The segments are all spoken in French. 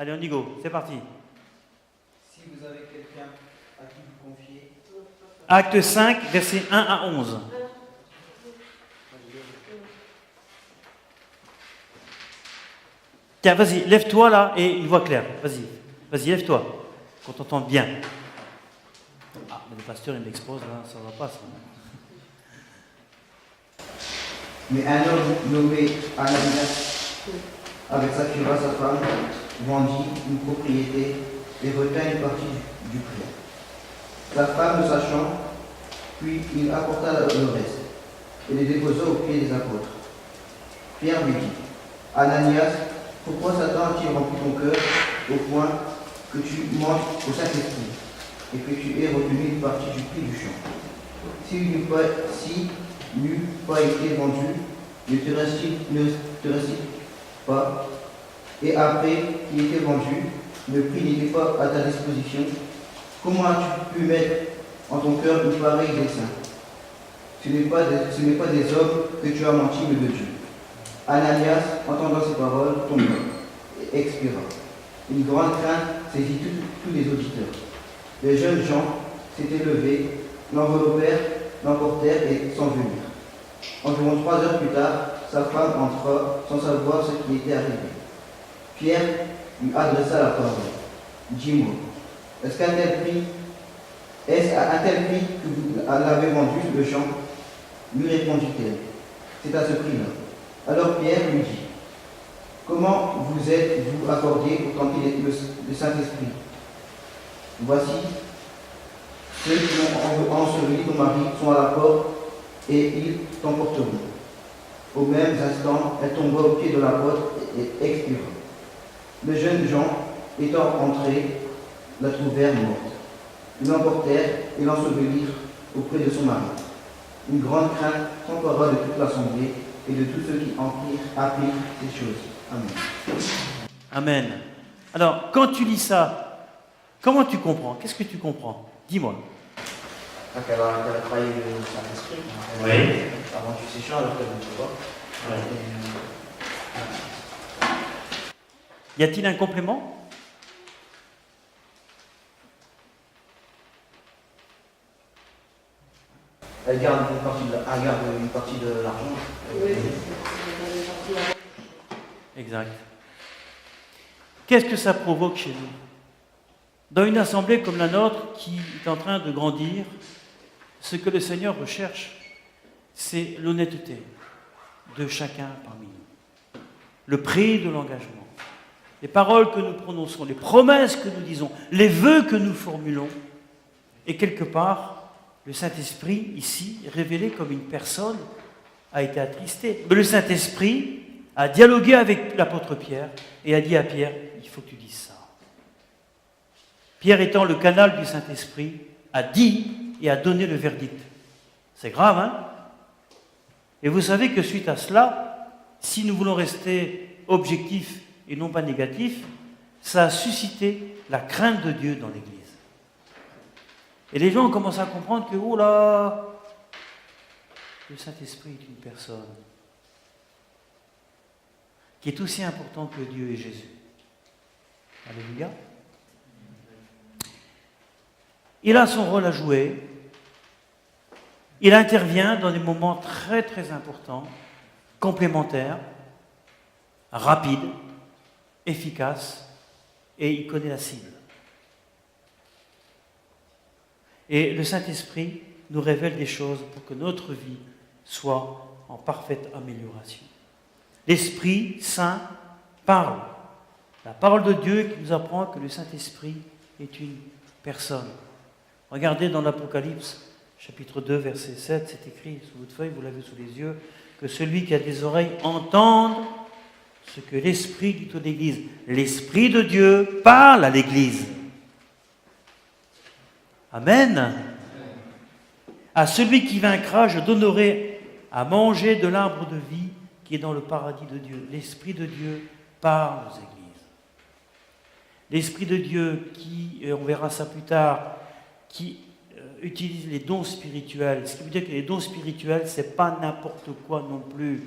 Allez, on y go, c'est parti. Si vous avez quelqu'un à qui vous confier, Acte 5, versets 1 à 11. Tiens, vas-y, lève-toi là et une voix claire. Vas-y, lève-toi. Qu'on t'entende bien. Ah, mais le pasteur, il m'expose là, ça va pas ça. mais un homme nommé Ananias, avec Saphira, sa femme, vendit une propriété et retint une partie du prix. Sa femme, le sachant, puis il apporta le reste et les déposa aux pieds des apôtres. Pierre lui dit, Ananias, pourquoi Satan a-t-il rempli ton cœur au point que tu manges au Saint-Esprit et que tu aies retenu une partie du prix du champ? S'il n'eût pas été vendu, ne te reste-t-il pas? Et après qu'il était vendu, le prix n'était pas à ta disposition. Comment as-tu pu mettre en ton cœur une pareille dessein? Ce n'est pas des hommes que tu as menti, mais de Dieu. Ananias, entendant ces paroles, tomba et expira. Une grande crainte saisit tous les auditeurs. Les jeunes gens s'étaient levés, l'enveloppèrent, l'emportèrent et s'en venirent. Environ 3 heures plus tard, sa femme entra sans savoir ce qui était arrivé. Pierre lui adressa la parole. Dis-moi, est-ce à un tel prix que vous l'avez vendu le champ? Lui répondit-elle. C'est à ce prix-là. Alors Pierre lui dit, comment vous êtes-vous accordé pour tenter le Saint-Esprit? Voici, ceux qui ont enseveli ton mari sont à la porte et ils t'emporteront. Au même instant, elle tomba au pied de la porte et expira. Les jeunes gens, étant entrés, la trouvèrent morte. Ils l'emportèrent et l'ensevelirent auprès de son mari. Une grande crainte s'empara de toute l'assemblée et de tous ceux qui apprirent ces choses. Amen. Amen. Alors, quand tu lis ça, comment tu comprends? Qu'est-ce que tu comprends? Dis-moi. Qu'elle a travaillé le Saint-Esprit. Oui. Avant tu séchant, alors qu'elle ne peut pas. Y a-t-il un complément? Elle garde une partie de l'argent. Oui. Exact. Qu'est-ce que ça provoque chez nous? Dans une assemblée comme la nôtre qui est en train de grandir, ce que le Seigneur recherche, c'est l'honnêteté de chacun parmi nous. Le prix de l'engagement. Les paroles que nous prononçons, les promesses que nous disons, les vœux que nous formulons. Et quelque part, le Saint-Esprit, ici, révélé comme une personne, a été attristé. Mais le Saint-Esprit a dialogué avec l'apôtre Pierre et a dit à Pierre, il faut que tu dises ça. Pierre étant le canal du Saint-Esprit, a dit et a donné le verdict. C'est grave, hein? Et vous savez que suite à cela, si nous voulons rester objectifs et non pas négatifs, ça a suscité la crainte de Dieu dans l'Église. Et les gens ont commencé à comprendre que, oh là, le Saint-Esprit est une personne qui est aussi importante que Dieu et Jésus. Alléluia. Il a son rôle à jouer. Il intervient dans des moments très très importants, complémentaires, rapides, efficaces, et il connaît la cible. Et le Saint-Esprit nous révèle des choses pour que notre vie soit en parfaite amélioration. L'Esprit Saint parle. La parole de Dieu qui nous apprend que le Saint-Esprit est une personne. Regardez dans l'Apocalypse, chapitre 2, verset 7, c'est écrit sous votre feuille, vous l'avez sous les yeux, que celui qui a des oreilles entende ce que l'Esprit dit aux églises. L'Esprit de Dieu parle à l'Église. Amen. À celui qui vaincra, je donnerai à manger de l'arbre de vie qui est dans le paradis de Dieu. L'Esprit de Dieu parle aux églises. L'Esprit de Dieu qui, on verra ça plus tard, qui utilise les dons spirituels. Ce qui veut dire que les dons spirituels, ce n'est pas n'importe quoi non plus.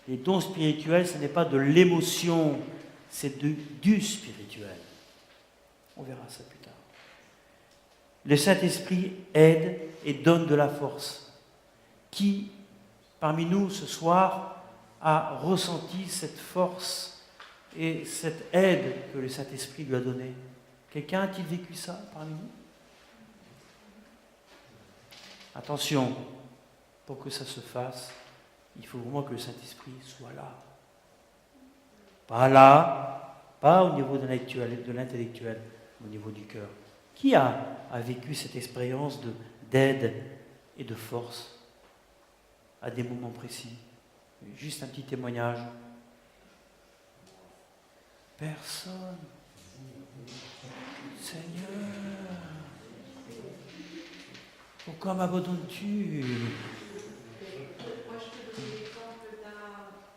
Les dons spirituels, ce n'est pas de l'émotion, c'est du spirituel. On verra ça plus tard. Le Saint-Esprit aide et donne de la force. Qui, parmi nous, ce soir, a ressenti cette force et cette aide que le Saint-Esprit lui a donnée? Quelqu'un a-t-il vécu ça parmi nous? Attention, pour que ça se fasse, il faut vraiment que le Saint-Esprit soit là. Pas là, pas au niveau de l'intellectuel, au niveau du cœur. Qui a vécu cette expérience d'aide et de force à des moments précis? Juste un petit témoignage. Personne. Seigneur, pourquoi m'abandonnes-tu?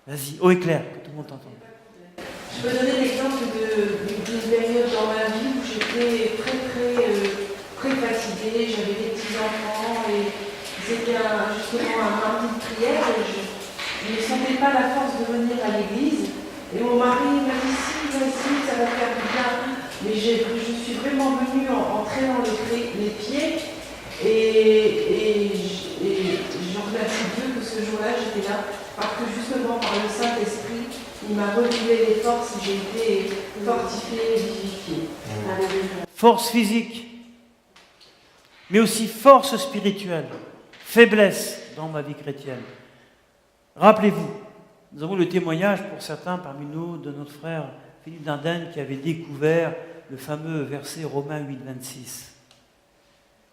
Vas-y, haut et clair, que tout le monde t'entende. Je peux donner l'exemple d'une période dans ma vie où j'étais très fatiguée, j'avais des petits-enfants et c'était justement un mardi de prière et je ne sentais pas la force de venir à l'église. Et mon mari m'a dit si, ça va faire du bien. Mais je suis vraiment venue en traînant les pieds et je remercie Dieu que ce jour-là j'étais là parce que justement par le Saint-Esprit il m'a renouvelé les forces et j'ai été fortifiée et vivifiée. Force physique, mais aussi force spirituelle, faiblesse dans ma vie chrétienne. Rappelez-vous, nous avons le témoignage pour certains parmi nous de notre frère Philippe Dardenne qui avait découvert le fameux verset Romains 8, 26.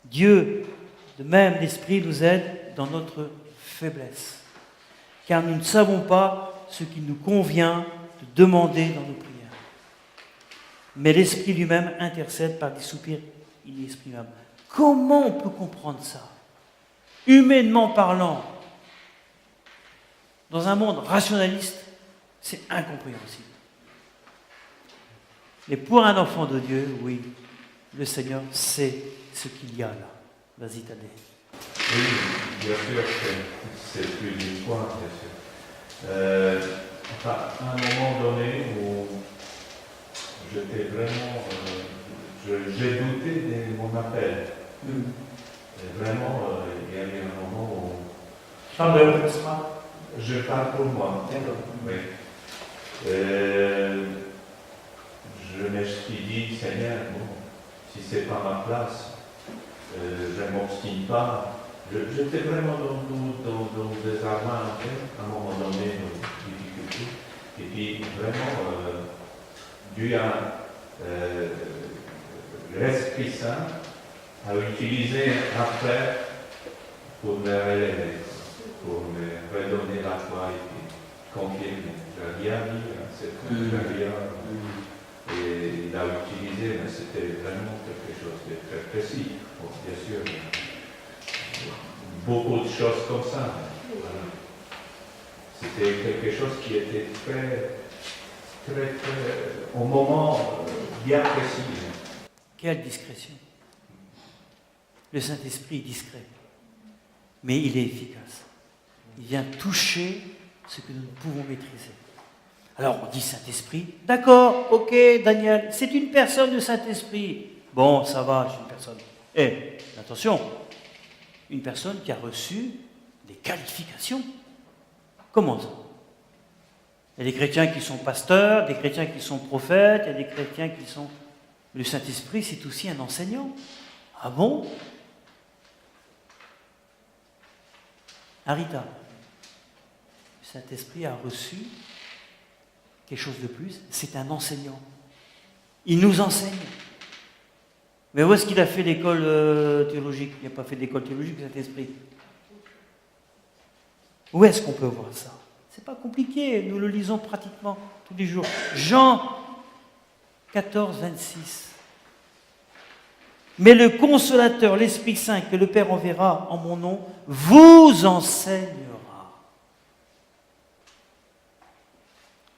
Dieu, de même l'Esprit nous aide dans notre faiblesse, car nous ne savons pas ce qu'il nous convient de demander dans nos prières. Mais l'Esprit lui-même intercède par des soupirs inexprimables. Comment on peut comprendre ça? Humainement parlant, dans un monde rationaliste, c'est incompréhensible. Mais pour un enfant de Dieu, oui, le Seigneur sait ce qu'il y a là. Vas-y, Tadé. Oui, bien sûr, c'est plus d'une fois, bien sûr. À un moment donné où j'étais vraiment, j'ai douté de mon appel. Et vraiment, il y avait un moment où... Je parle pour moi. Oui. Je me suis dit, Seigneur, bon, si ce n'est pas ma place, je ne m'obstine pas. J'étais vraiment dans des armes à un moment donné, dans des difficultés. Et puis vraiment, Dieu a l'Esprit Saint a utilisé après pour me relever, pour me redonner la foi et puis confirmer. Je n'ai rien dit à cette fois, et il a utilisé, mais c'était vraiment quelque chose de très précis. Bon, bien sûr, beaucoup de choses comme ça. Voilà. C'était quelque chose qui était très, au moment bien précis. Quelle discrétion! Le Saint-Esprit est discret, mais il est efficace. Il vient toucher ce que nous ne pouvons maîtriser. Alors on dit Saint-Esprit, d'accord, ok, Daniel, c'est une personne de Saint-Esprit. Bon, ça va, c'est une personne. Et attention, une personne qui a reçu des qualifications. Comment ça? Il y a des chrétiens qui sont pasteurs, des chrétiens qui sont prophètes, il y a des chrétiens qui sont... Le Saint-Esprit, c'est aussi un enseignant. Ah bon? Arita, le Saint-Esprit a reçu quelque chose de plus, c'est un enseignant. Il nous enseigne. Mais où est-ce qu'il a fait l'école théologique? Il n'a pas fait d'école théologique, le Saint-Esprit. Où est-ce qu'on peut voir ça? C'est pas compliqué, nous le lisons pratiquement tous les jours. Jean 14, 26. Mais le Consolateur, l'Esprit Saint, que le Père enverra en mon nom, vous enseignera.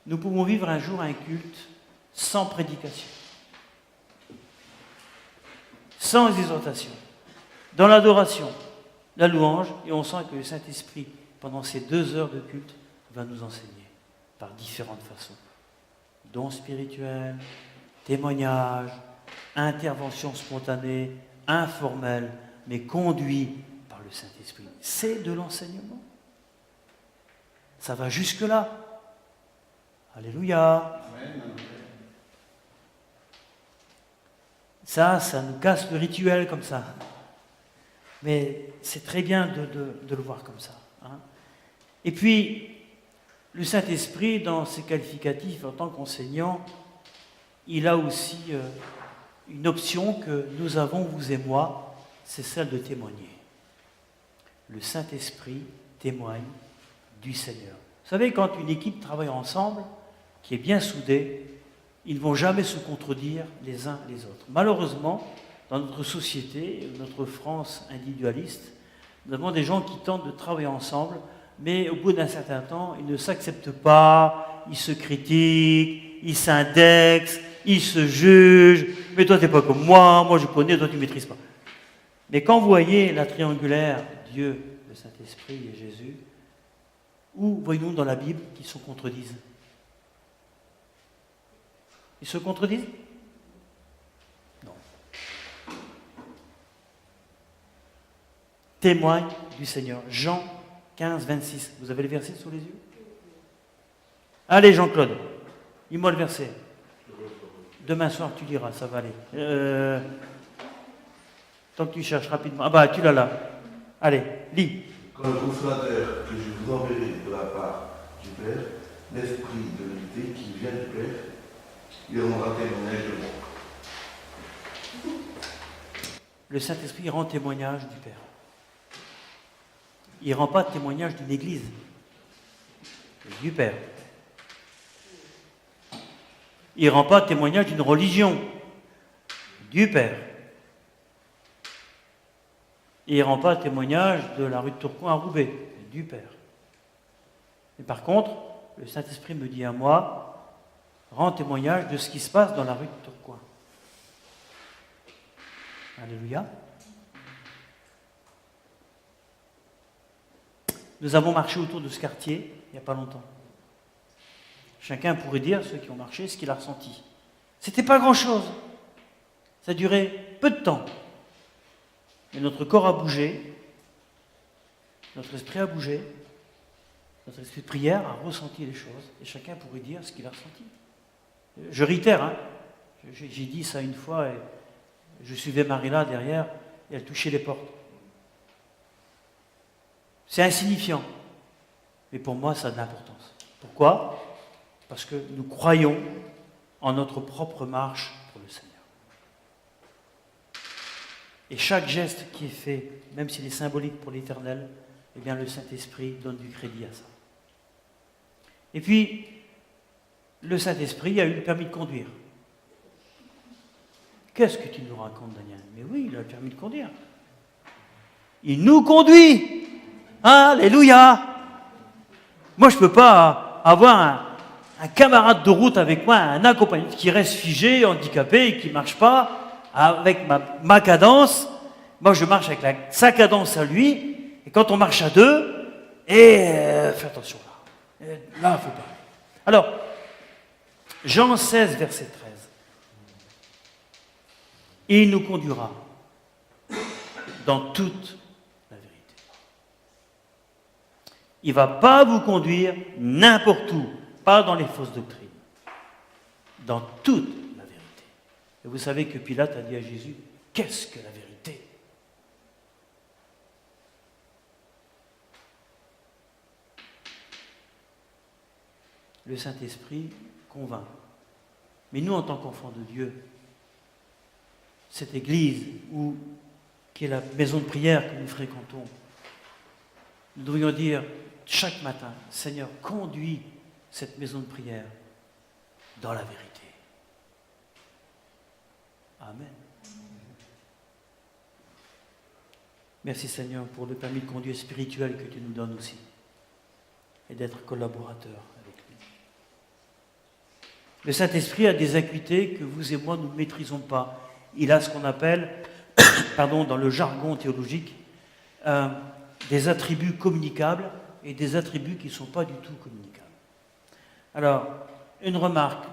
Nous pouvons vivre un jour un culte sans prédication, sans exhortation, dans l'adoration, la louange, et on sent que le Saint-Esprit, pendant ces 2 heures de culte, va nous enseigner par différentes façons. dons spirituels, témoignages, interventions spontanées, informelles, mais conduits par le Saint-Esprit. C'est de l'enseignement. Ça va jusque-là. Alléluia. Ça nous casse le rituel comme ça. Mais c'est très bien de le voir comme ça. Hein. Et puis, le Saint-Esprit, dans ses qualificatifs en tant qu'enseignant, il a aussi une option que nous avons, vous et moi, c'est celle de témoigner. Le Saint-Esprit témoigne du Seigneur. Vous savez, quand une équipe travaille ensemble, qui est bien soudée, ils ne vont jamais se contredire les uns les autres. Malheureusement, dans notre société, notre France individualiste, nous avons des gens qui tentent de travailler ensemble, mais au bout d'un certain temps, ils ne s'acceptent pas, ils se critiquent, ils s'indexent, ils se jugent. Mais toi, tu n'es pas comme moi je connais, toi, tu ne maîtrises pas. Mais quand vous voyez la triangulaire, Dieu, le Saint-Esprit et Jésus, où voyons-nous dans la Bible qu'ils se contredisent? Ils se contredisent? Non. Témoigne du Seigneur. Jean 15, 26. Vous avez le verset sous les yeux? Allez, Jean-Claude, lis-moi le verset. Demain soir, tu liras, ça va aller. Tant que tu cherches rapidement. Ah bah, tu l'as là. Allez, lis. Quand le consolateur que je vous enverrai de la part du Père, l'Esprit de vérité qui vient du Père, il rendra témoignage de moi. Le Saint-Esprit rend témoignage du Père. Il ne rend pas témoignage d'une église, du Père. Il ne rend pas témoignage d'une religion, du Père. Il ne rend pas témoignage de la rue de Tourcoing à Roubaix, du Père. Mais par contre, le Saint-Esprit me dit à moi, rend témoignage de ce qui se passe dans la rue de Tourcoing. Alléluia. Nous avons marché autour de ce quartier il n'y a pas longtemps. Chacun pourrait dire, ceux qui ont marché, ce qu'il a ressenti. C'était pas grand-chose. Ça a duré peu de temps. Mais notre corps a bougé, notre esprit a bougé, notre esprit de prière a ressenti les choses, et chacun pourrait dire ce qu'il a ressenti. Je réitère, hein, j'ai dit ça une fois, et je suivais Marie-là derrière, et elle touchait les portes. C'est insignifiant, mais pour moi, ça a de l'importance. Pourquoi? Parce que nous croyons en notre propre marche pour le Seigneur. Et chaque geste qui est fait, même s'il est symbolique pour l'Éternel, eh bien le Saint-Esprit donne du crédit à ça. Et puis, le Saint-Esprit a eu le permis de conduire. Qu'est-ce que tu nous racontes, Daniel? Mais oui, il a le permis de conduire. Il nous conduit. Alléluia. Moi, je ne peux pas avoir un camarade de route avec moi, un accompagnant qui reste figé, handicapé et qui ne marche pas avec ma cadence. Moi, je marche avec sa cadence à lui. Et quand on marche à deux, fais attention là. Là, il ne faut pas. Alors, Jean 16, verset 13. Et il nous conduira dans toute la vérité. Il ne va pas vous conduire n'importe où, pas dans les fausses doctrines, dans toute la vérité. Et vous savez que Pilate a dit à Jésus, qu'est-ce que la vérité? Le Saint-Esprit convainc. Mais nous, en tant qu'enfants de Dieu, cette église qui est la maison de prière que nous fréquentons, nous devrions dire chaque matin, Seigneur, conduis cette maison de prière dans la vérité. Amen. Merci Seigneur pour le permis de conduire spirituel que tu nous donnes aussi et d'être collaborateur avec lui. Le Saint-Esprit a des acuités que vous et moi nous ne maîtrisons pas. Il a ce qu'on appelle, dans le jargon théologique, des attributs communicables et des attributs qui ne sont pas du tout communicables. Alors, une remarque.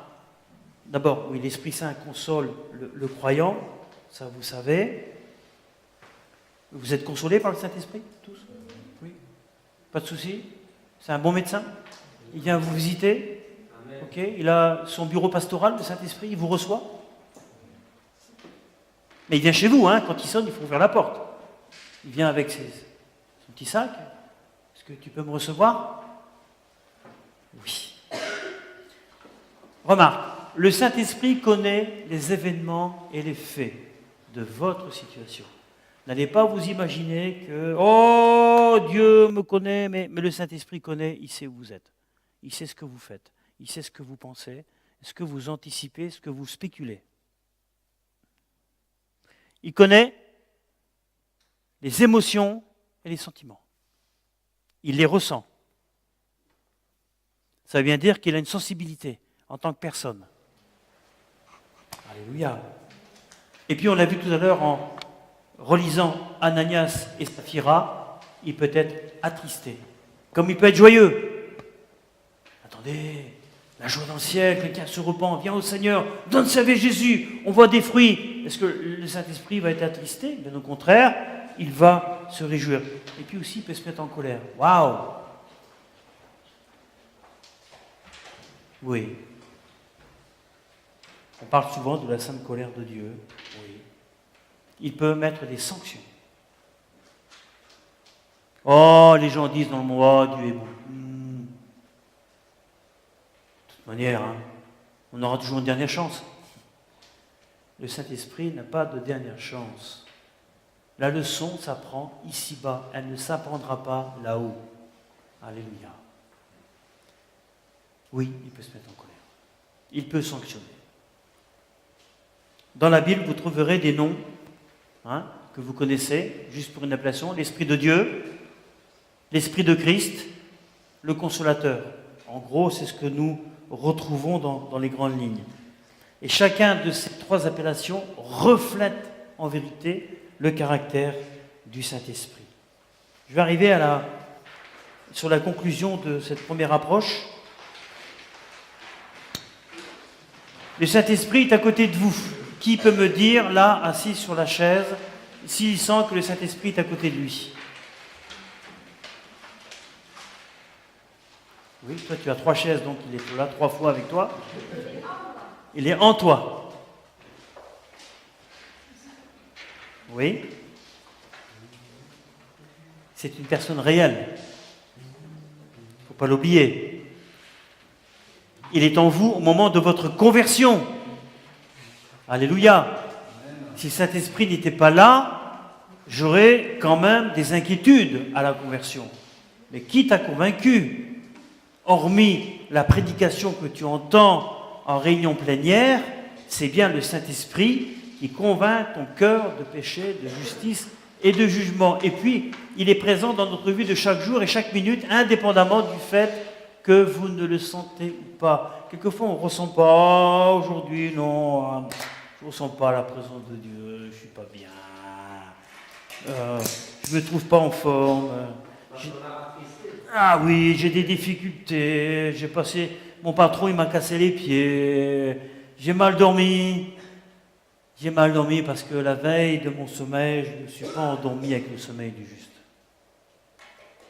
d'abord, oui, l'Esprit Saint console le croyant, ça vous savez. Vous êtes consolés par le Saint-Esprit, tous? Oui. Pas de souci? C'est un bon médecin? Il vient vous visiter? Ok. Il a son bureau pastoral, le Saint-Esprit, il vous reçoit? Mais il vient chez vous, hein. Quand il sonne, il faut ouvrir la porte. Il vient avec son petit sac. Est-ce que tu peux me recevoir? Oui. Remarque, le Saint-Esprit connaît les événements et les faits de votre situation. N'allez pas vous imaginer que « Oh, Dieu me connaît », mais le Saint-Esprit connaît, il sait où vous êtes. Il sait ce que vous faites. Il sait ce que vous pensez, ce que vous anticipez, ce que vous spéculez. Il connaît les émotions et les sentiments. Il les ressent. Ça veut bien dire qu'il a une sensibilité en tant que personne. Alléluia. Et puis on l'a vu tout à l'heure en relisant Ananias et Saphira, il peut être attristé, comme il peut être joyeux. Attendez, la joie dans le ciel, quelqu'un se repent, vient au Seigneur, donne sa vie à Jésus, on voit des fruits. Est-ce que le Saint-Esprit va être attristé? Bien au contraire, il va se réjouir. Et puis aussi, il peut se mettre en colère. Waouh! Oui. On parle souvent de la sainte colère de Dieu. Oui. Il peut mettre des sanctions. Oh, les gens disent dans le monde, oh, Dieu est bon. De toute manière, hein, on aura toujours une dernière chance. Le Saint-Esprit n'a pas de dernière chance. La leçon s'apprend ici-bas, elle ne s'apprendra pas là-haut. Alléluia. Oui, il peut se mettre en colère. Il peut sanctionner. Dans la Bible, vous trouverez des noms que vous connaissez, juste pour une appellation, l'Esprit de Dieu, l'Esprit de Christ, le Consolateur. En gros, c'est ce que nous retrouvons dans les grandes lignes. Et chacun de ces trois appellations reflète en vérité le caractère du Saint-Esprit. Je vais arriver sur la conclusion de cette première approche. Le Saint-Esprit est à côté de vous. Qui peut me dire, là, assis sur la chaise, s'il sent que le Saint-Esprit est à côté de lui? Oui, toi tu as 3 chaises, donc il est là 3 fois avec toi. Il est en toi. Oui. C'est une personne réelle. Il ne faut pas l'oublier. Il est en vous au moment de votre conversion. Alléluia. Si le Saint-Esprit n'était pas là, j'aurais quand même des inquiétudes à la conversion. Mais qui t'a convaincu? Hormis la prédication que tu entends en réunion plénière, c'est bien le Saint-Esprit qui convainc ton cœur de péché, de justice et de jugement. Et puis, il est présent dans notre vie de chaque jour et chaque minute, indépendamment du fait que vous ne le sentez ou pas. Quelquefois, on ne ressent pas, oh, aujourd'hui, non, je ne ressens pas la présence de Dieu, je ne suis pas bien, je ne me trouve pas en forme. Ah oui, j'ai des difficultés, mon patron il m'a cassé les pieds, j'ai mal dormi parce que la veille de mon sommeil, je ne me suis pas endormi avec le sommeil du juste.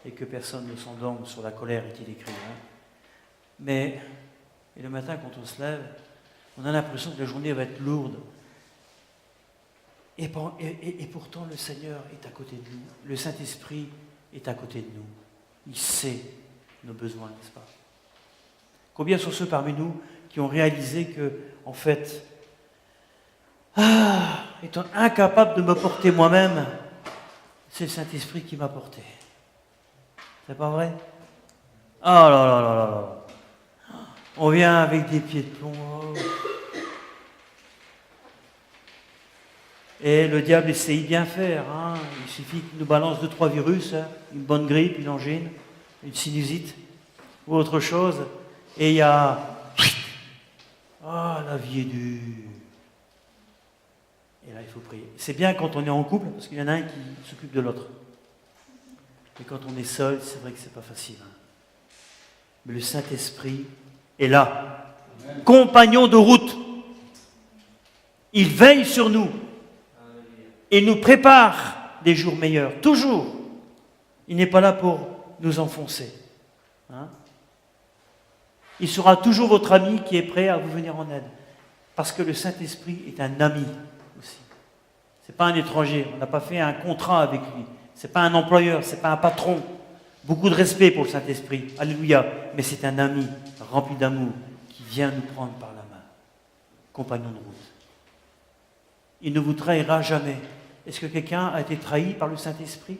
Et que personne ne s'endorme sur la colère, est-il écrit. Mais, et le matin quand on se lève, on a l'impression que la journée va être lourde. Et pourtant le Seigneur est à côté de nous, le Saint-Esprit est à côté de nous. Il sait nos besoins, n'est-ce pas? Combien sont ceux parmi nous qui ont réalisé que, en fait, étant incapable de me porter moi-même, c'est le Saint-Esprit qui m'a porté. C'est pas vrai? Oh là là là là là. On vient avec des pieds de plomb. Et le diable essaye bien faire. Il suffit qu'il nous balance 2-3 virus, une bonne grippe, une angine, une sinusite ou autre chose. Et il y a... la vie est dure. Et là, il faut prier. C'est bien quand on est en couple, parce qu'il y en a un qui s'occupe de l'autre. Et quand on est seul, c'est vrai que c'est pas facile. Mais le Saint-Esprit est là. Amen. Compagnon de route. Il veille sur nous. Et nous prépare des jours meilleurs, toujours. Il n'est pas là pour nous enfoncer. Hein? Il sera toujours votre ami qui est prêt à vous venir en aide. Parce que le Saint-Esprit est un ami aussi. Ce n'est pas un étranger. On n'a pas fait un contrat avec lui. Ce n'est pas un employeur, ce n'est pas un patron. Beaucoup de respect pour le Saint-Esprit. Alléluia. Mais c'est un ami rempli d'amour qui vient nous prendre par la main. Compagnon de route. Il ne vous trahira jamais. Est-ce que quelqu'un a été trahi par le Saint-Esprit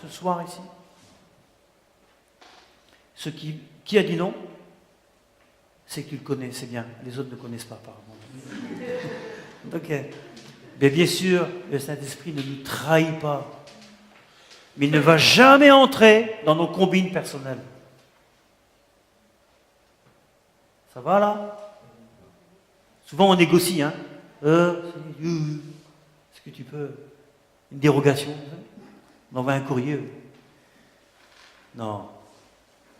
ce soir ici? Qui a dit non? C'est que tu le connais, c'est bien. Les autres ne connaissent pas, apparemment. Ok. Mais bien sûr, le Saint-Esprit ne nous trahit pas. Mais il ne va jamais entrer dans nos combines personnelles. Ça va là? Souvent on négocie, hein. Est-ce que tu peux? Une dérogation? On envoie un courrier? Non,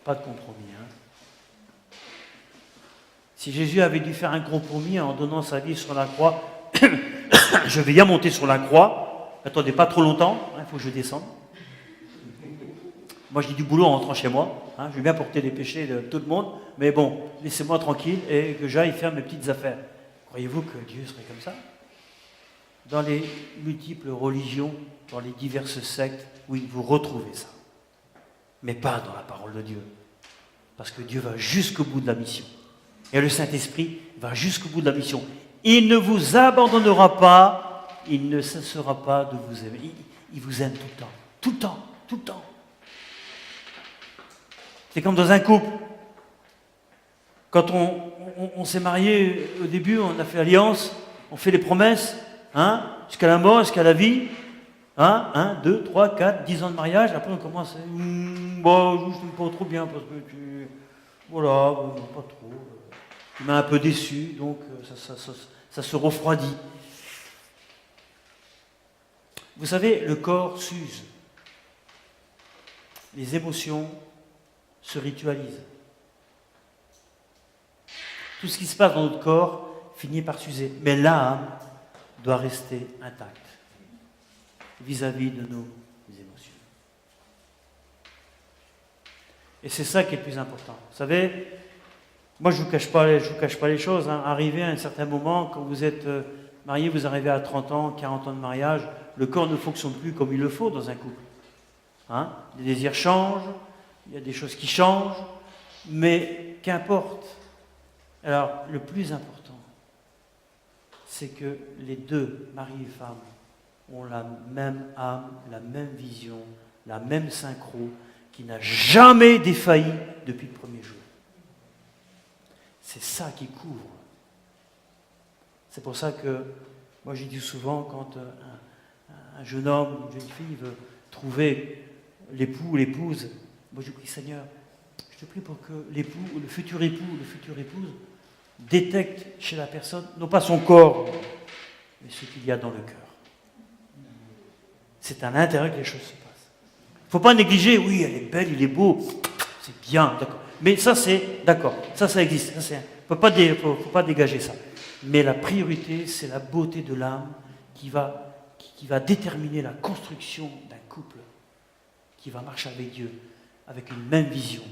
pas de compromis. Hein. Si Jésus avait dû faire un compromis en donnant sa vie sur la croix, je vais bien monter sur la croix, attendez pas trop longtemps, il faut que je descende. Moi j'ai du boulot en rentrant chez moi, hein, je vais bien porter les péchés de tout le monde, mais bon, laissez-moi tranquille et que j'aille faire mes petites affaires. Croyez-vous que Dieu serait comme ça? Dans les multiples religions, dans les diverses sectes, oui, vous retrouvez ça. Mais pas dans la parole de Dieu. Parce que Dieu va jusqu'au bout de la mission. Et le Saint-Esprit va jusqu'au bout de la mission. Il ne vous abandonnera pas, il ne cessera pas de vous aimer. Il vous aime tout le temps. Tout le temps, tout le temps. C'est comme dans un couple. Quand on s'est marié au début, on a fait alliance, on fait les promesses, hein, jusqu'à la mort, jusqu'à la vie. 1, 2, 3, 4, 10 ans de mariage. Après, on commence à... Bon, je ne t'aime pas trop bien parce que tu... Voilà, pas trop. Tu m'as un peu déçu, donc ça se refroidit. Vous savez, le corps s'use. Les émotions se ritualisent. Tout ce qui se passe dans notre corps finit par s'user. Mais l'âme doit rester intacte vis-à-vis de nos émotions. Et c'est ça qui est le plus important. Vous savez, moi je ne vous cache pas les choses. Hein. Arrivé à un certain moment, quand vous êtes marié, vous arrivez à 30 ans, 40 ans de mariage, le corps ne fonctionne plus comme il le faut dans un couple. Hein? Les désirs changent, il y a des choses qui changent, mais qu'importe. Alors, le plus important, c'est que les deux, mari et femme, ont la même âme, la même vision, la même synchro, qui n'a jamais défailli depuis le premier jour. C'est ça qui couvre. C'est pour ça que, moi j'ai dit souvent, quand un jeune homme, une jeune fille veut trouver l'époux ou l'épouse, moi je prie Seigneur, je te prie pour que l'époux ou le futur époux ou la future épouse détecte chez la personne, non pas son corps, mais ce qu'il y a dans le cœur. C'est à l'intérieur que les choses se passent. Il ne faut pas négliger, oui, elle est belle, il est beau, c'est bien, d'accord. Mais ça, c'est, d'accord, ça existe. Il ne faut pas dégager ça. Mais la priorité, c'est la beauté de l'âme qui va déterminer la construction d'un couple qui va marcher avec Dieu, avec une même vision.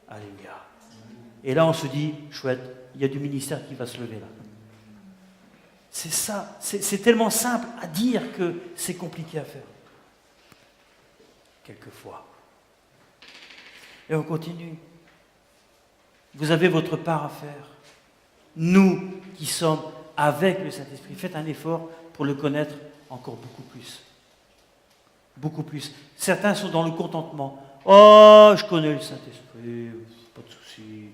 Alléluia. Et là, on se dit, chouette, il y a du ministère qui va se lever là. C'est ça, c'est tellement simple à dire que c'est compliqué à faire. Quelquefois. Et on continue. Vous avez votre part à faire. Nous qui sommes avec le Saint-Esprit, faites un effort pour le connaître encore beaucoup plus. Beaucoup plus. Certains sont dans le contentement. Oh, je connais le Saint-Esprit, pas de souci.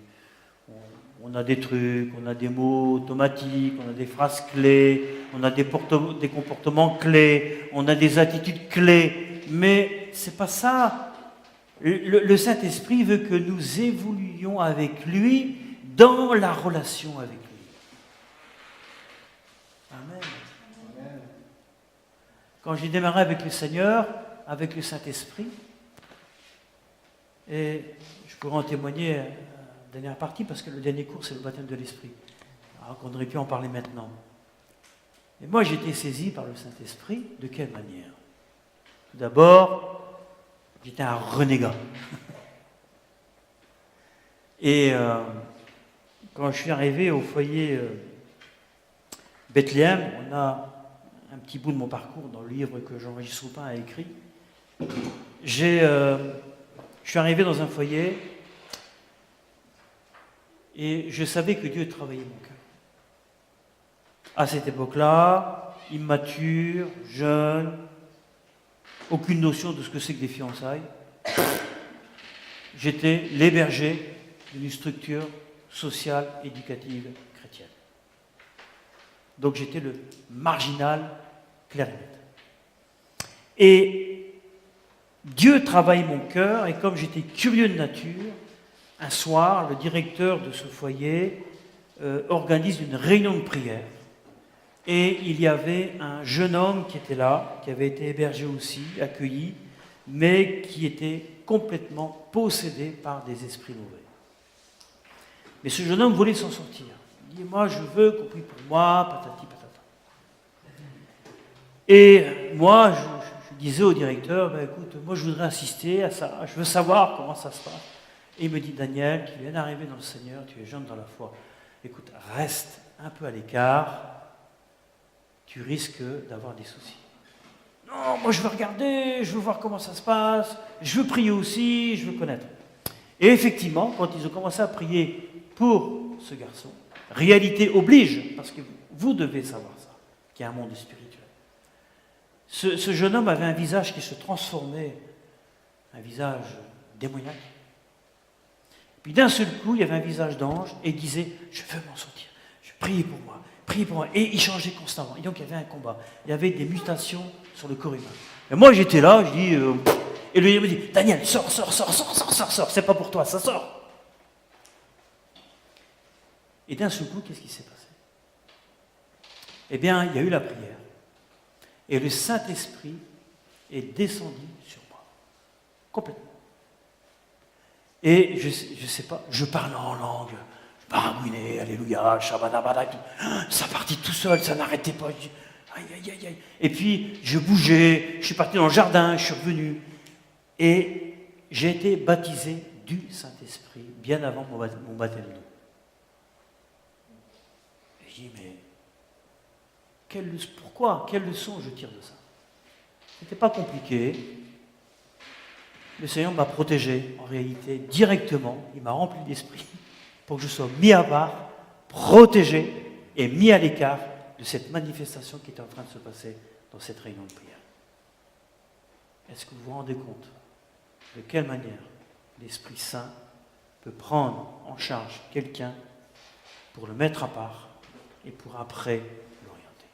On a des trucs, on a des mots automatiques, on a des phrases clés, on a des comportements clés, on a des attitudes clés. Mais c'est pas ça. Le Saint-Esprit veut que nous évoluions avec lui dans la relation avec lui. Amen. Quand j'ai démarré avec le Seigneur, avec le Saint-Esprit, et je pourrais en témoigner à la dernière partie, parce que le dernier cours, c'est le baptême de l'Esprit. Alors qu'on aurait pu en parler maintenant. Et moi, j'ai été saisi par le Saint-Esprit. De quelle manière? Tout d'abord, j'étais un renégat. Et quand je suis arrivé au foyer Bethléem, on a un petit bout de mon parcours dans le livre que Jean-Régis Soupin a écrit. Je suis arrivé dans un foyer et je savais que Dieu travaillait mon cœur. À cette époque-là, immature, jeune, aucune notion de ce que c'est que des fiançailles. J'étais l'hébergé d'une structure sociale, éducative, chrétienne. Donc j'étais le marginal clair et net. Et Dieu travaille mon cœur, et comme j'étais curieux de nature, un soir, le directeur de ce foyer organise une réunion de prière. Et il y avait un jeune homme qui était là, qui avait été hébergé aussi, accueilli, mais qui était complètement possédé par des esprits mauvais. Mais ce jeune homme voulait s'en sortir. Il dit, moi je veux qu'on prie pour moi, patati patata. Et moi je disais au directeur, ben, écoute, moi je voudrais assister à ça, je veux savoir comment ça se passe. Et il me dit, Daniel, tu viens d'arriver dans le Seigneur, tu es jeune dans la foi, écoute, reste un peu à l'écart, tu risques d'avoir des soucis. Non, moi je veux regarder, je veux voir comment ça se passe, je veux prier aussi, je veux connaître. Et effectivement, quand ils ont commencé à prier pour ce garçon, réalité oblige, parce que vous devez savoir ça, qu'il y a un monde spirituel. Ce jeune homme avait un visage qui se transformait, un visage démoniaque. Puis d'un seul coup, il y avait un visage d'ange et il disait, je veux m'en sortir, je prie pour moi. Priez pour moi. Et il changeait constamment. Et donc il y avait un combat. Il y avait des mutations sur le corps humain. Et moi j'étais là, je dis, et lui il me dit, Daniel, sors, c'est pas pour toi, ça sort. Et d'un seul coup, qu'est-ce qui s'est passé? Eh bien, il y a eu la prière. Et le Saint-Esprit est descendu sur moi. Complètement. Et je sais pas, je parlais en langue. Baragouiné, alléluia, shabadabada, ça partit tout seul, ça n'arrêtait pas. Je dis, aïe, aïe, aïe, aïe. Et puis, je bougeais, je suis parti dans le jardin, je suis revenu. Et j'ai été baptisé du Saint-Esprit bien avant mon baptême d'eau. Et je dis, mais pourquoi? Quelle leçon je tire de ça? C'était pas compliqué. Le Seigneur m'a protégé, en réalité, directement. Il m'a rempli d'esprit pour que je sois mis à part, protégé et mis à l'écart de cette manifestation qui est en train de se passer dans cette réunion de prière. Est-ce que vous vous rendez compte de quelle manière l'Esprit Saint peut prendre en charge quelqu'un pour le mettre à part et pour après l'orienter?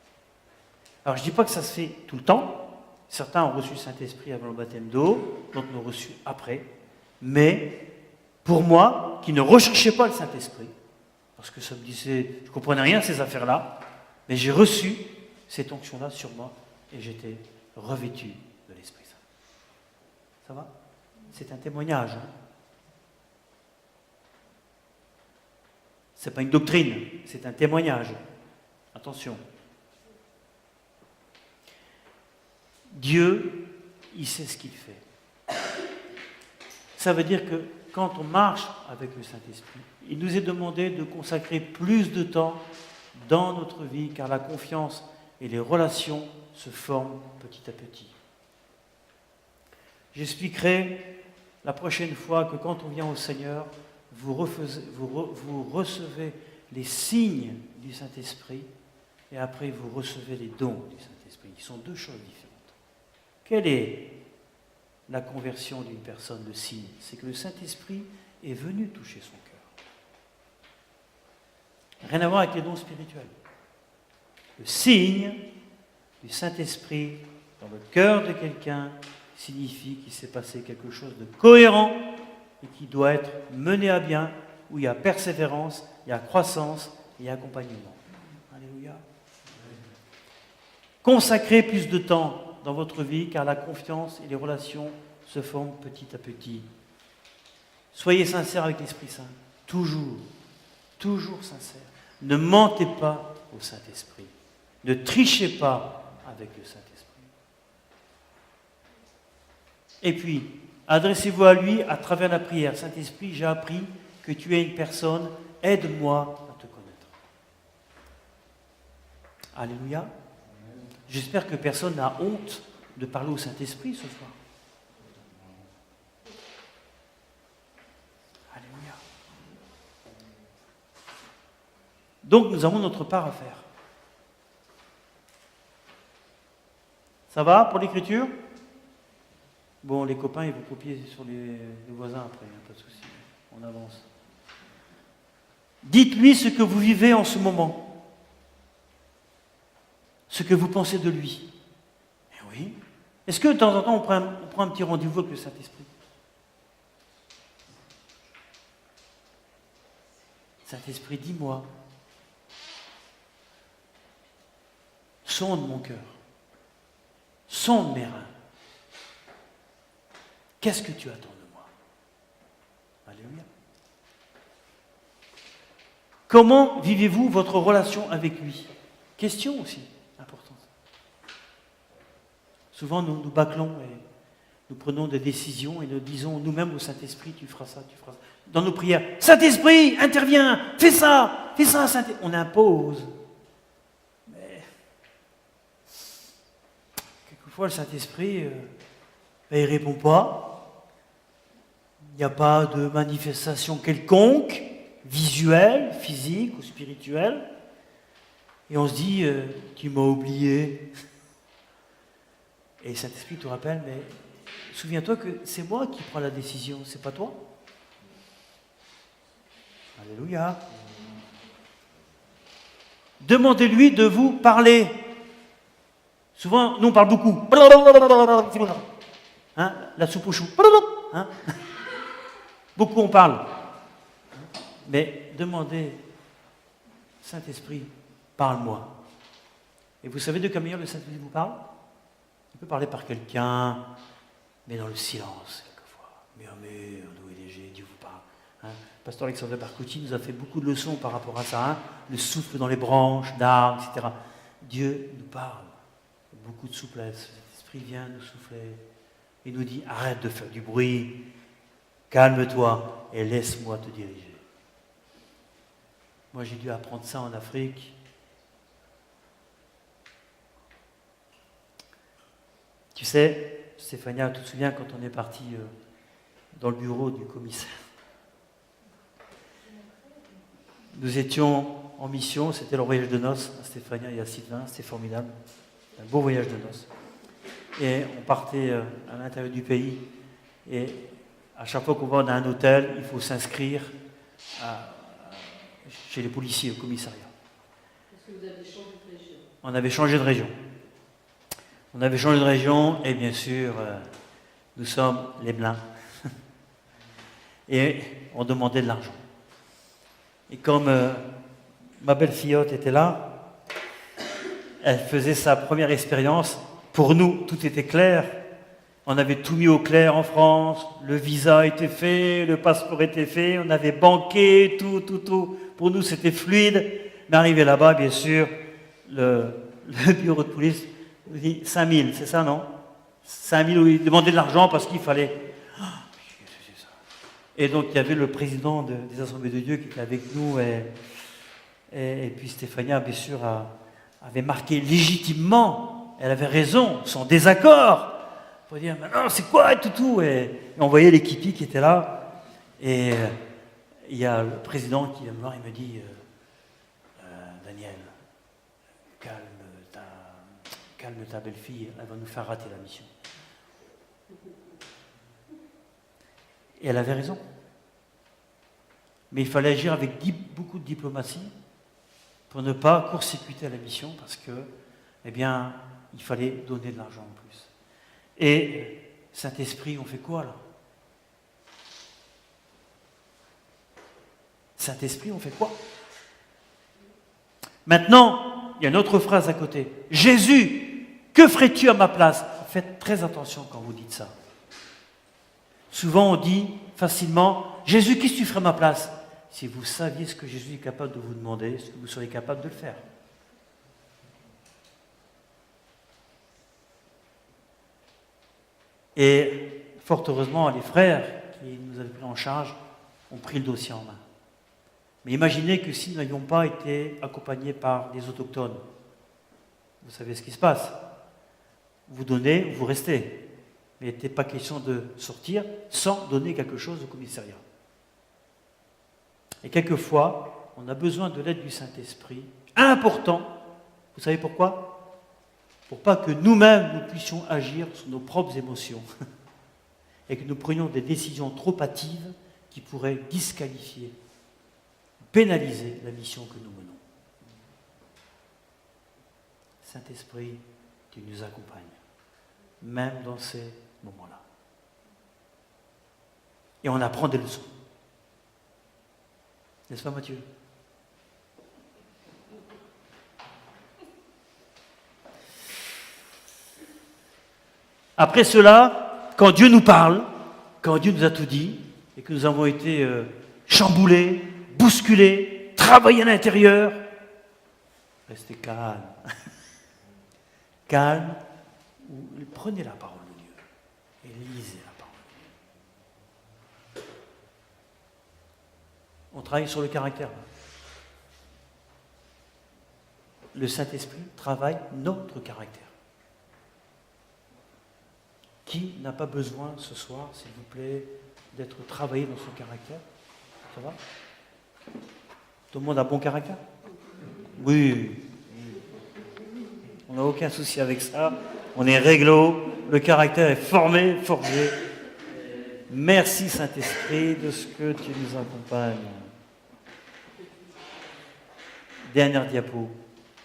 Alors je ne dis pas que ça se fait tout le temps. Certains ont reçu le Saint-Esprit avant le baptême d'eau, d'autres l'ont reçu après. Mais pour moi, qui ne recherchais pas le Saint-Esprit, parce que ça me disait, je ne comprenais rien à ces affaires-là, mais j'ai reçu cette onction-là sur moi et j'étais revêtu de l'Esprit Saint. Ça va? C'est un témoignage. Hein? Ce n'est pas une doctrine, c'est un témoignage. Attention. Dieu, il sait ce qu'il fait. Ça veut dire que quand on marche avec le Saint-Esprit, il nous est demandé de consacrer plus de temps dans notre vie, car la confiance et les relations se forment petit à petit. J'expliquerai la prochaine fois que quand on vient au Seigneur, vous recevez les signes du Saint-Esprit et après vous recevez les dons du Saint-Esprit. Ils sont deux choses différentes. Quelle est la conversion d'une personne, le signe? C'est que le Saint-Esprit est venu toucher son cœur. Rien à voir avec les dons spirituels. Le signe du Saint-Esprit dans le cœur de quelqu'un signifie qu'il s'est passé quelque chose de cohérent et qui doit être mené à bien, où il y a persévérance, il y a croissance, il y a accompagnement. Alléluia. Consacrez plus de temps dans votre vie, car la confiance et les relations se forment petit à petit. Soyez sincères avec l'Esprit Saint. Toujours sincère. Ne mentez pas au Saint-Esprit. Ne trichez pas avec le Saint-Esprit. Et puis, adressez-vous à lui à travers la prière. Saint-Esprit, j'ai appris que tu es une personne, aide-moi à te connaître. Alléluia. J'espère que personne n'a honte de parler au Saint-Esprit ce soir. Alléluia. Donc nous avons notre part à faire. Ça va pour l'écriture? Bon, les copains, ils vont copier sur les voisins après, pas de souci. On avance. Dites-lui ce que vous vivez en ce moment. Ce que vous pensez de lui. Eh oui. Est-ce que de temps en temps, on prend un petit rendez-vous avec le Saint-Esprit? Saint-Esprit, dis-moi. Sonde mon cœur. Sonde mes reins. Qu'est-ce que tu attends de moi? Alléluia. Comment vivez-vous votre relation avec lui? Question aussi importante. Souvent, nous nous bâclons et nous prenons des décisions et nous disons nous-mêmes au Saint-Esprit, tu feras ça, tu feras ça. Dans nos prières, Saint-Esprit, interviens, fais ça, Saint-Esprit. On impose. Mais quelquefois, le Saint-Esprit, il ne répond pas. Il n'y a pas de manifestation quelconque, visuelle, physique ou spirituelle. Et on se dit, tu m'as oublié. Et le Saint-Esprit te rappelle, mais souviens-toi que c'est moi qui prends la décision, c'est pas toi. Alléluia. Demandez-lui de vous parler. Souvent, nous on parle beaucoup. Hein, la soupe au chou. Hein. Beaucoup on parle. Mais demandez, Saint-Esprit, parle-moi. Et vous savez de quelle manière le Saint-Esprit vous parle? Il peut parler par quelqu'un, mais dans le silence, quelquefois. Murmure, doux et léger, Dieu vous parle. Hein? Pasteur Alexandre Barcouti nous a fait beaucoup de leçons par rapport à ça. Hein? Le souffle dans les branches, d'arbres, etc. Dieu nous parle. Beaucoup de souplesse. L'Esprit vient nous souffler. Il nous dit, arrête de faire du bruit, calme-toi et laisse-moi te diriger. Moi, j'ai dû apprendre ça en Afrique. Tu sais, Stéphania, tu te souviens quand on est parti dans le bureau du commissaire? Nous étions en mission, c'était leur voyage de noces à Stéphania et à Sylvain, c'était formidable. Un beau voyage de noces. Et on partait à l'intérieur du pays. Et à chaque fois qu'on va dans un hôtel, il faut s'inscrire chez les policiers, au commissariat. Parce que vous avez changé de région. On avait changé de région. On avait changé de région et bien sûr, nous sommes les Blancs. Et on demandait de l'argent. Et comme ma belle fillotte était là, elle faisait sa première expérience. Pour nous, tout était clair. On avait tout mis au clair en France. Le visa était fait, le passeport était fait, on avait banqué, tout. Pour nous, c'était fluide. Mais arrivé là-bas, bien sûr, le bureau de police nous dit 5 000, c'est ça, non? 5 000, où il demandait de l'argent parce qu'il fallait... Et donc, il y avait le président des Assemblées de Dieu qui était avec nous. Et puis Stéphania, bien sûr, avait marqué légitimement, elle avait raison, son désaccord. Pour dire, maintenant, c'est quoi tout. Et on voyait l'équipier qui était là. Et il y a le président qui vient me voir et me dit, Daniel, calme ta belle-fille, elle va nous faire rater la mission. Et elle avait raison. Mais il fallait agir avec beaucoup de diplomatie pour ne pas court-circuiter la mission parce que, eh bien, il fallait donner de l'argent en plus. Et Saint-Esprit, on fait quoi là? Saint-Esprit, on fait quoi? Maintenant, il y a une autre phrase à côté. Jésus, que ferais-tu à ma place? Faites très attention quand vous dites ça. Souvent, on dit facilement, Jésus, qu'est-ce que tu ferais à ma place? Si vous saviez ce que Jésus est capable de vous demander, est-ce que vous seriez capable de le faire? Et fort heureusement, les frères qui nous avaient pris en charge ont pris le dossier en main. Mais imaginez que si nous n'avions pas été accompagnés par des autochtones, vous savez ce qui se passe. Vous donnez, vous restez. Mais il n'était pas question de sortir sans donner quelque chose au commissariat. Et quelquefois, on a besoin de l'aide du Saint-Esprit, important. Vous savez pourquoi? Pour pas que nous-mêmes, nous puissions agir sur nos propres émotions et que nous prenions des décisions trop hâtives qui pourraient disqualifier, pénaliser la mission que nous menons. Saint-Esprit, tu nous accompagnes, même dans ces moments-là. Et on apprend des leçons. N'est-ce pas, Mathieu? Après cela, quand Dieu nous parle, quand Dieu nous a tout dit, et que nous avons été chamboulés, bousculés, travaillés à l'intérieur, restez calme. Calme, ou prenez la parole de Dieu et lisez la parole de Dieu. On travaille sur le caractère. Le Saint-Esprit travaille notre caractère. Qui n'a pas besoin ce soir, s'il vous plaît, d'être travaillé dans son caractère? Ça va? Tout le monde a bon caractère? Oui. On n'a aucun souci avec ça. On est réglo. Le caractère est formé, forgé. Merci Saint-Esprit de ce que tu nous accompagnes. Dernière diapo.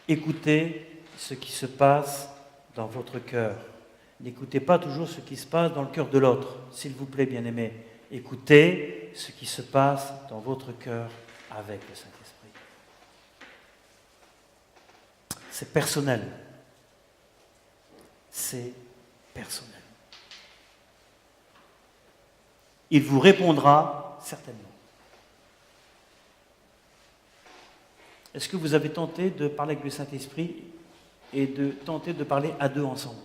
Écoutez ce qui se passe dans votre cœur. N'écoutez pas toujours ce qui se passe dans le cœur de l'autre. S'il vous plaît, bien-aimés, écoutez ce qui se passe dans votre cœur avec le Saint-Esprit. C'est personnel. C'est personnel. Il vous répondra certainement. Est-ce que vous avez tenté de parler avec le Saint-Esprit et de tenter de parler à deux ensemble?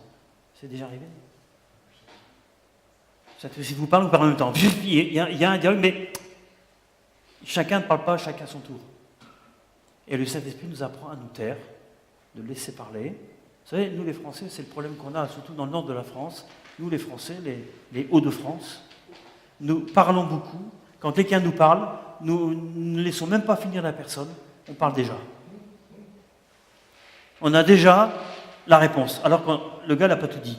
C'est déjà arrivé? Si vous parlez, vous parlez en même temps. Il y a un dialogue, mais chacun ne parle pas, chacun à son tour. Et le Saint-Esprit nous apprend à nous taire, de laisser parler. Vous savez, nous les Français, c'est le problème qu'on a, surtout dans le nord de la France. Nous les Français, les Hauts-de-France, nous parlons beaucoup. Quand quelqu'un nous parle, nous ne laissons même pas finir la personne, on parle déjà. On a déjà la réponse, alors que le gars n'a pas tout dit.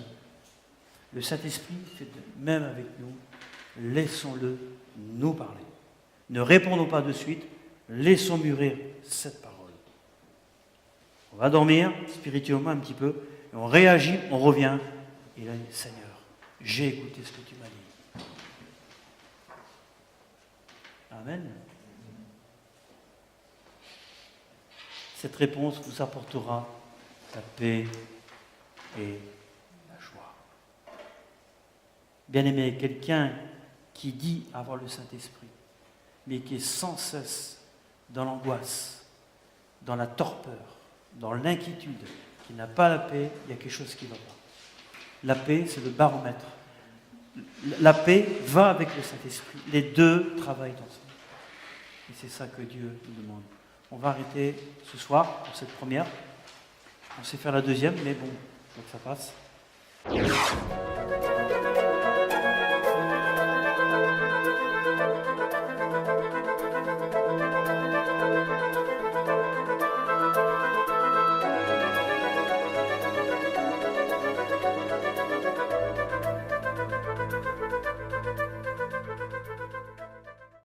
Le Saint-Esprit fait de même avec nous. Laissons-le nous parler. Ne répondons pas de suite, laissons mûrir cette parole. On va dormir spirituellement un petit peu, et on réagit, on revient, et là, Seigneur, j'ai écouté ce que tu m'as dit. Amen. Cette réponse vous apportera la paix et la joie. Bien-aimé, quelqu'un qui dit avoir le Saint-Esprit, mais qui est sans cesse dans l'angoisse, dans la torpeur, dans l'inquiétude, qui n'a pas la paix, il y a quelque chose qui ne va pas. La paix, c'est le baromètre. La paix va avec le Saint-Esprit. Les deux travaillent ensemble. Et c'est ça que Dieu nous demande. On va arrêter ce soir pour cette première. On sait faire la deuxième, mais bon, donc ça passe.